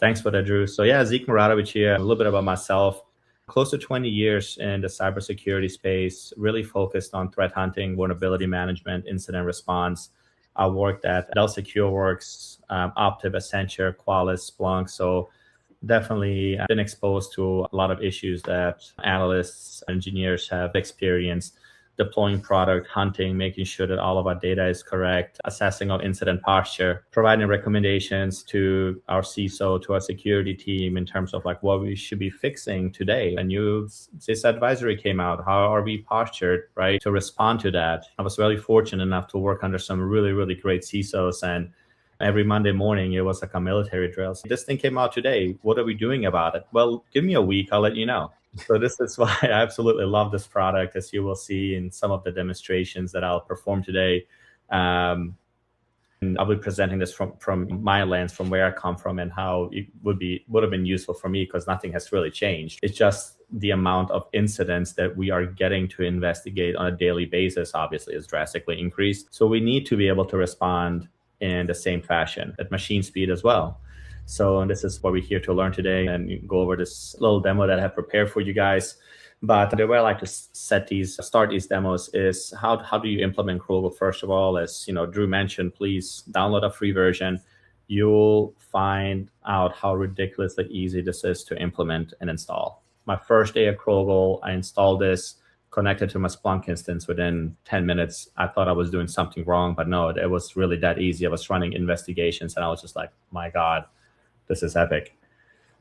Thanks for that, Drew. So yeah, Zeek Muratovic here. A little bit about myself. Close to 20 years in the cybersecurity space, really focused on threat hunting, vulnerability management, incident response. I worked at Dell SecureWorks, Optiv, Accenture, Qualys, Splunk. So definitely been exposed to a lot of issues that analysts, engineers have experienced. Deploying product, hunting, making sure that all of our data is correct, assessing our incident posture, providing recommendations to our CISO, to our security team in terms of like what we should be fixing today. A new CIS advisory came out. How are we postured, right, to respond to that? I was really fortunate enough to work under some really, really great CISOs, and every Monday morning, it was like a military drill. So this thing came out today. What are we doing about it? Well, give me a week. I'll let you know. So this is why I absolutely love this product, as you will see in some of the demonstrations that I'll perform today. And I'll be presenting this from my lens, from where I come from, and how it would have been useful for me, because nothing has really changed. It's just the amount of incidents that we are getting to investigate on a daily basis, obviously, is drastically increased. So we need to be able to respond in the same fashion at machine speed as well. So this is what we're here to learn today, and go over this little demo that I have prepared for you guys. But the way I like to start these demos is how do you implement Crogl? First of all, as Drew mentioned, please download a free version. You'll find out how ridiculously easy this is to implement and install. My first day of Crogl, I installed this, connected to my Splunk instance within 10 minutes. I thought I was doing something wrong, but no, it was really that easy. I was running investigations, and I was just like, my God, this is epic.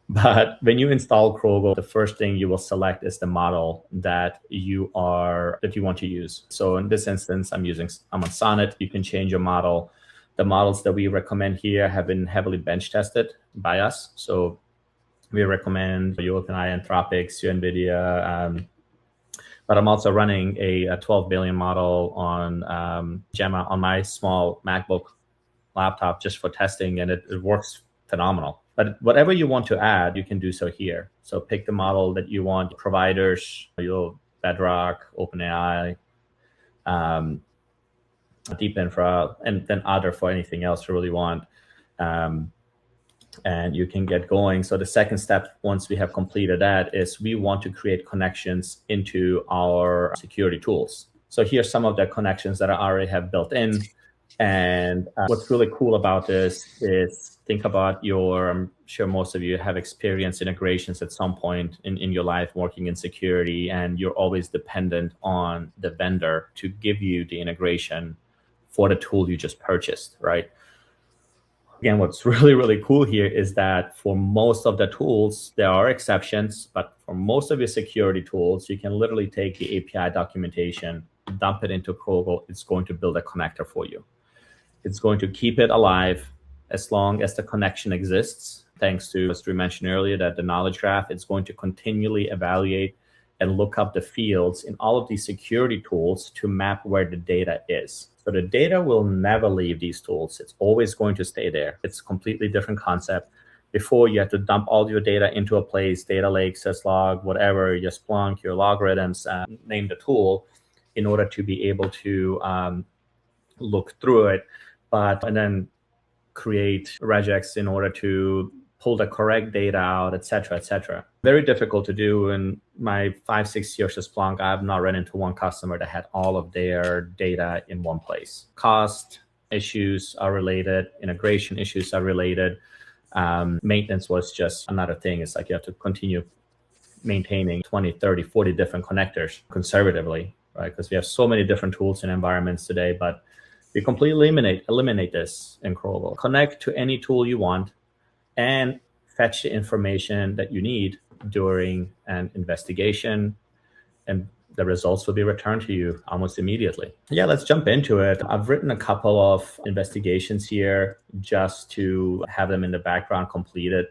But when you install Crogl, the first thing you will select is the model that you want to use. So in this instance, I'm on Sonnet. You can change your model. The models that we recommend here have been heavily bench tested by us. So we recommend your OpenAI, Anthropic, your NVIDIA, but I'm also running a 12 billion model on Gemma on my small MacBook laptop just for testing, and it works phenomenal. But whatever you want to add, you can do so here. So pick the model that you want, providers, your Bedrock, OpenAI, Deep Infra, and then other for anything else you really want. And you can get going. So the second step, once we have completed that, is we want to create connections into our security tools. So here's some of the connections that I already have built in. And what's really cool about this is, think about I'm sure most of you have experienced integrations at some point in your life working in security, and you're always dependent on the vendor to give you the integration for the tool you just purchased, right? Again, what's really, really cool here is that for most of the tools, there are exceptions, but for most of your security tools, you can literally take the API documentation, dump it into Crogl. It's going to build a connector for you. It's going to keep it alive as long as the connection exists, thanks to, as we mentioned earlier, that the knowledge graph, it's going to continually evaluate and look up the fields in all of these security tools to map where the data is. So the data will never leave these tools. It's always going to stay there. It's a completely different concept. Before, you have to dump all your data into a place, data lake, syslog, whatever, your Splunk, your logarithms, name the tool, in order to be able to look through it, and then create regex in order to pull the correct data out, et cetera, et cetera. Very difficult to do. In my 5-6 years of Splunk, I have not run into one customer that had all of their data in one place. Cost issues are related, integration issues are related. Maintenance was just another thing. It's like you have to continue maintaining 20, 30, 40 different connectors conservatively, right? Because we have so many different tools and environments today, but we completely eliminate this in Crogl. Connect to any tool you want and fetch the information that you need during an investigation, and the results will be returned to you almost immediately. Yeah, let's jump into it. I've written a couple of investigations here just to have them in the background completed.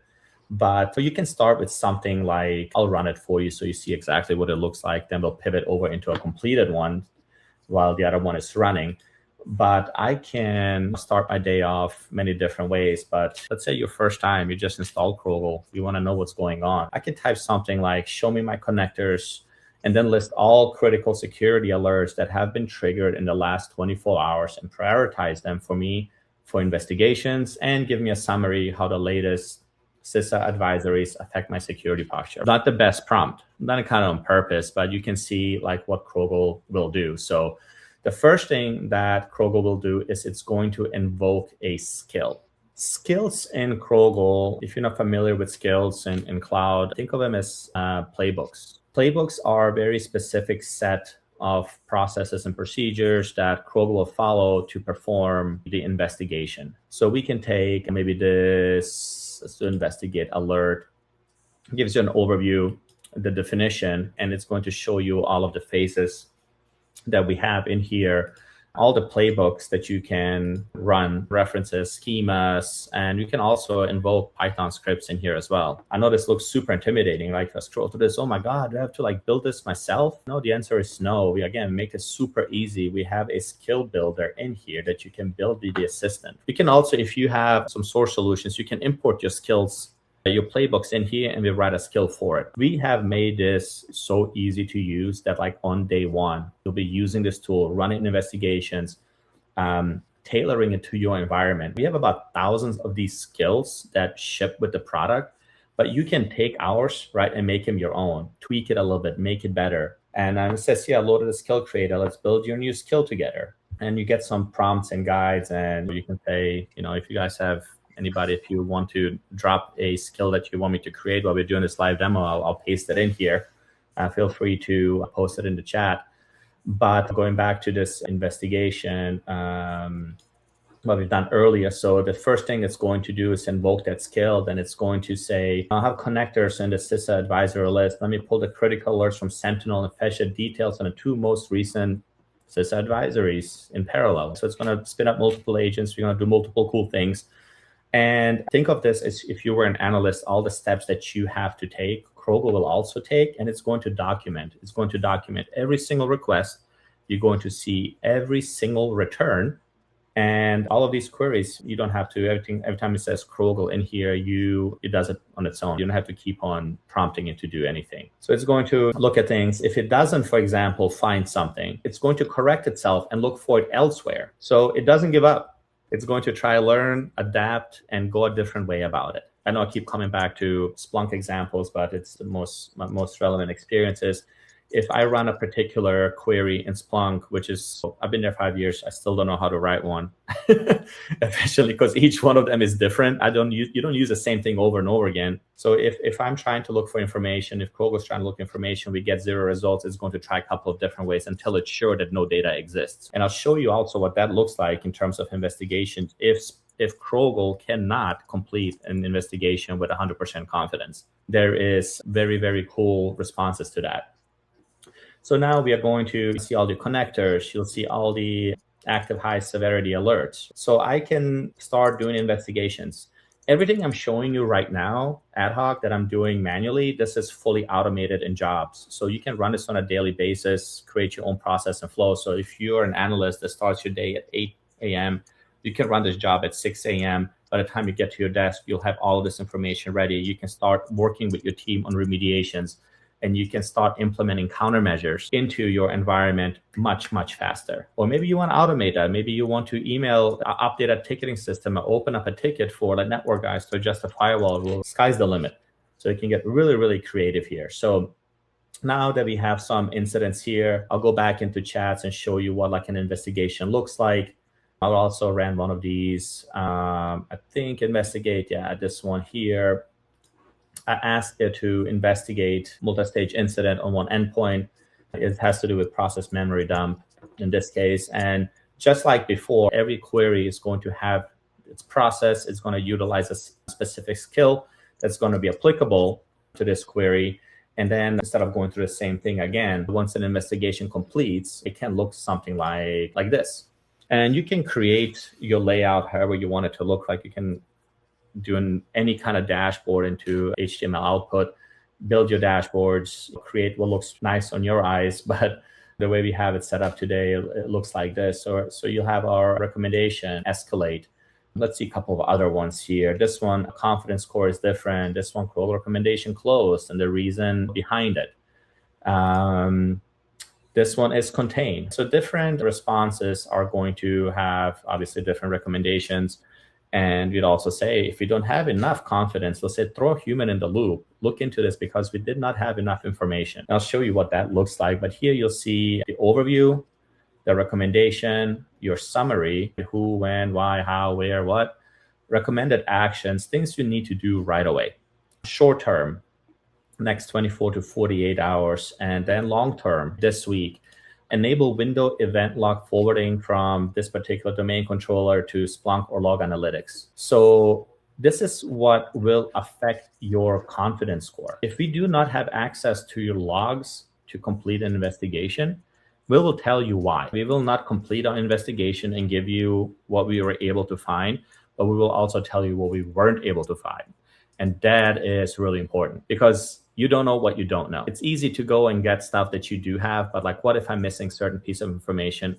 But so you can start with something like, I'll run it for you so you see exactly what it looks like. Then we'll pivot over into a completed one while the other one is running. But I can start my day off many different ways. But let's say your first time, you just installed Crogl, you want to know what's going on. I can type something like, show me my connectors, and then list all critical security alerts that have been triggered in the last 24 hours and prioritize them for me for investigations, and give me a summary how the latest CISA advisories affect my security posture. Not the best prompt, done it kind of on purpose, but you can see like what Crogl will do. So the first thing that Crogl will do is it's going to invoke a skill. Skills in Crogl, if you're not familiar with skills in cloud, think of them as playbooks. Playbooks are a very specific set of processes and procedures that Crogl will follow to perform the investigation. So we can take maybe this, let's do investigate alert, it gives you an overview, the definition, and it's going to show you all of the phases that we have in here, all the playbooks that you can run, references, schemas, and you can also invoke Python scripts in here as well. I know this looks super intimidating, like I scroll through this, oh my God, do I have to like build this myself? No, the answer is no. We again make it super easy. We have a skill builder in here that you can build the assistant. You can also, if you have some source solutions, you can import your skills, your playbooks in here, and we write a skill for it. We have made this so easy to use that like on day one, you'll be using this tool, running investigations, tailoring it to your environment. We have about thousands of these skills that ship with the product, but you can take ours, right, and make them your own, tweak it a little bit, make it better. And it says, yeah, loaded a skill creator. Let's build your new skill together. And you get some prompts and guides, and you can say, you know, if you guys have anybody, if you want to drop a skill that you want me to create while we're doing this live demo, I'll paste it in here. Feel free to post it in the chat. But going back to this investigation, what we've done earlier. So the first thing it's going to do is invoke that skill. Then it's going to say, I'll have connectors in the CISA advisor list. Let me pull the critical alerts from Sentinel and fetch the details on the 2 most recent CISA advisories in parallel. So it's going to spin up multiple agents. We're going to do multiple cool things. And think of this as if you were an analyst, all the steps that you have to take, Crogl will also take, and it's going to document. It's going to document every single request. You're going to see every single return. And all of these queries, you don't have to, every time it says Crogl in here, it does it on its own. You don't have to keep on prompting it to do anything. So it's going to look at things. If it doesn't, for example, find something, it's going to correct itself and look for it elsewhere. So it doesn't give up. It's going to try, learn, adapt, and go a different way about it. I know I keep coming back to Splunk examples, but it's the most relevant experiences. If I run a particular query in Splunk, which is, I've been there 5 years, I still don't know how to write one, especially because each one of them is different. You don't use the same thing over and over again. So if I'm trying to look for information, if Crogl is trying to look for information, we get 0 results, it's going to try a couple of different ways until it's sure that no data exists. And I'll show you also what that looks like in terms of investigations if Crogl cannot complete an investigation with 100% confidence. There is very, very cool responses to that. So now we are going to see all the connectors. You'll see all the active high severity alerts. So I can start doing investigations. Everything I'm showing you right now, ad hoc, that I'm doing manually, this is fully automated in jobs. So you can run this on a daily basis, create your own process and flow. So if you're an analyst that starts your day at 8 a.m., you can run this job at 6 a.m. By the time you get to your desk, you'll have all of this information ready. You can start working with your team on remediations, and you can start implementing countermeasures into your environment much, much faster. Or maybe you want to automate that. Maybe you want to update a ticketing system or open up a ticket for the network guys to adjust the firewall rule. Sky's the limit. So you can get really, really creative here. So now that we have some incidents here, I'll go back into chats and show you what like an investigation looks like. I'll also run one of these, I think investigate, this one here. I asked it to investigate multi-stage incident on one endpoint. It has to do with process memory dump in this case. And just like before, every query is going to have its process. It's going to utilize a specific skill that's going to be applicable to this query. And then instead of going through the same thing again, once an investigation completes, it can look something like this. And you can create your layout however you want it to look like. You can do any kind of dashboard into HTML output, build your dashboards, create what looks nice on your eyes. But the way we have it set up today, it looks like this. So you'll have our recommendation escalate. Let's see a couple of other ones here. This one, confidence score is different. This one, Crogl recommendation closed and the reason behind it. This one is contained. So different responses are going to have obviously different recommendations. And we'd also say, if we don't have enough confidence, we'll say, throw a human in the loop, look into this because we did not have enough information. I'll show you what that looks like. But here you'll see the overview, the recommendation, your summary, who, when, why, how, where, what, recommended actions, things you need to do right away. Short term, next 24 to 48 hours, and then long term, this week. Enable window event log forwarding from this particular domain controller to Splunk or Log Analytics. So this is what will affect your confidence score. If we do not have access to your logs to complete an investigation, we will tell you why. We will not complete our investigation and give you what we were able to find, but we will also tell you what we weren't able to find. And that is really important because you don't know what you don't know. It's easy to go and get stuff that you do have, but like, what if I'm missing certain piece of information?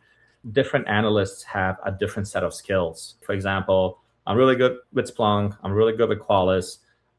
Different analysts have a different set of skills. For example, I'm really good with Splunk. I'm really good with Qualys.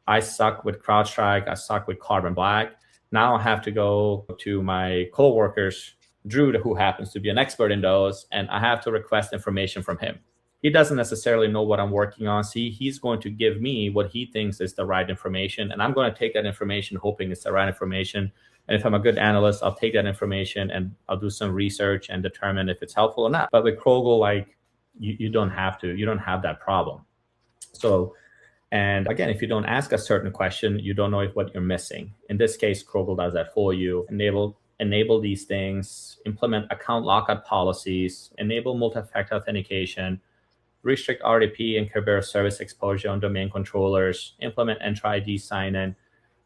I suck with CrowdStrike. I suck with Carbon Black. Now I have to go to my coworkers, Drew, who happens to be an expert in those, and I have to request information from him. He doesn't necessarily know what I'm working on. See, he's going to give me what he thinks is the right information, and I'm going to take that information hoping it's the right information. And if I'm a good analyst, I'll take that information and I'll do some research and determine if it's helpful or not. But with Crogl, like, you don't have to. You don't have that problem. So, and again, if you don't ask a certain question, you don't know what you're missing. In this case, Crogl does that for you. Enable these things, implement account lockout policies, enable multi-factor authentication, restrict RDP and Kerberos service exposure on domain controllers, implement Entra ID sign-in,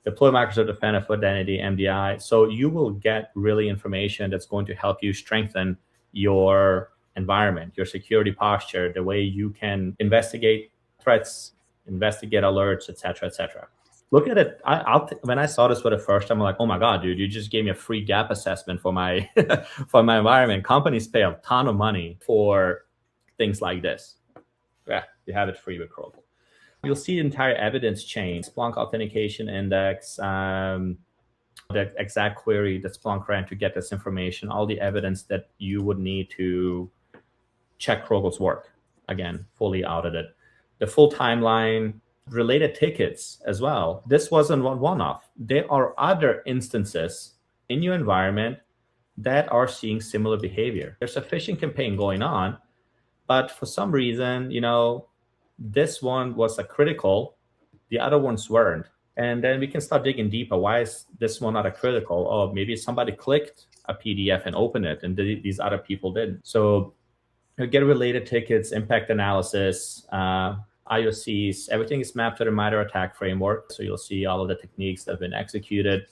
deploy Microsoft Defender for Identity, MDI. So you will get really information that's going to help you strengthen your environment, your security posture, the way you can investigate threats, investigate alerts, et cetera, et cetera. Look at it. When I saw this for the first time, I'm like, oh my God, dude, you just gave me a free gap assessment for my for my environment. Companies pay a ton of money for things like this. Yeah, you have it free with Crogl. You'll see the entire evidence chain, Splunk authentication index, the exact query that Splunk ran to get this information, all the evidence that you would need to check Crogl's work. Again, fully audited. The full timeline, related tickets as well. This wasn't one-off. There are other instances in your environment that are seeing similar behavior. There's a phishing campaign going on, but for some reason, this one was a critical, the other ones weren't. And then we can start digging deeper. Why is this one not a critical? Oh, maybe somebody clicked a PDF and opened it, and these other people didn't. So you get related tickets, impact analysis, IOCs, everything is mapped to the MITRE ATT&CK framework. So you'll see all of the techniques that have been executed,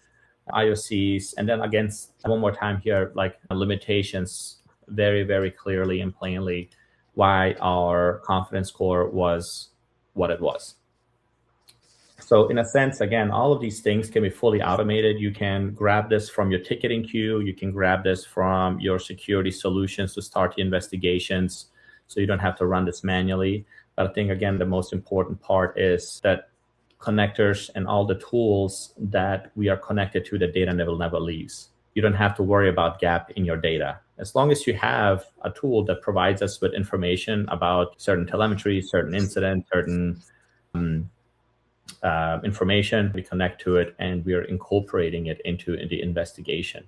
IOCs, and then again, one more time here, like limitations very, very clearly and plainly why our confidence score was what it was. So in a sense, again, all of these things can be fully automated. You can grab this from your ticketing queue. You can grab this from your security solutions to start the investigations. So you don't have to run this manually. But I think, again, the most important part is that connectors and all the tools that we are connected to, the data never leaves. You don't have to worry about gap in your data. As long as you have a tool that provides us with information about certain telemetry, certain incident, certain information, we connect to it and we are incorporating it into the investigation.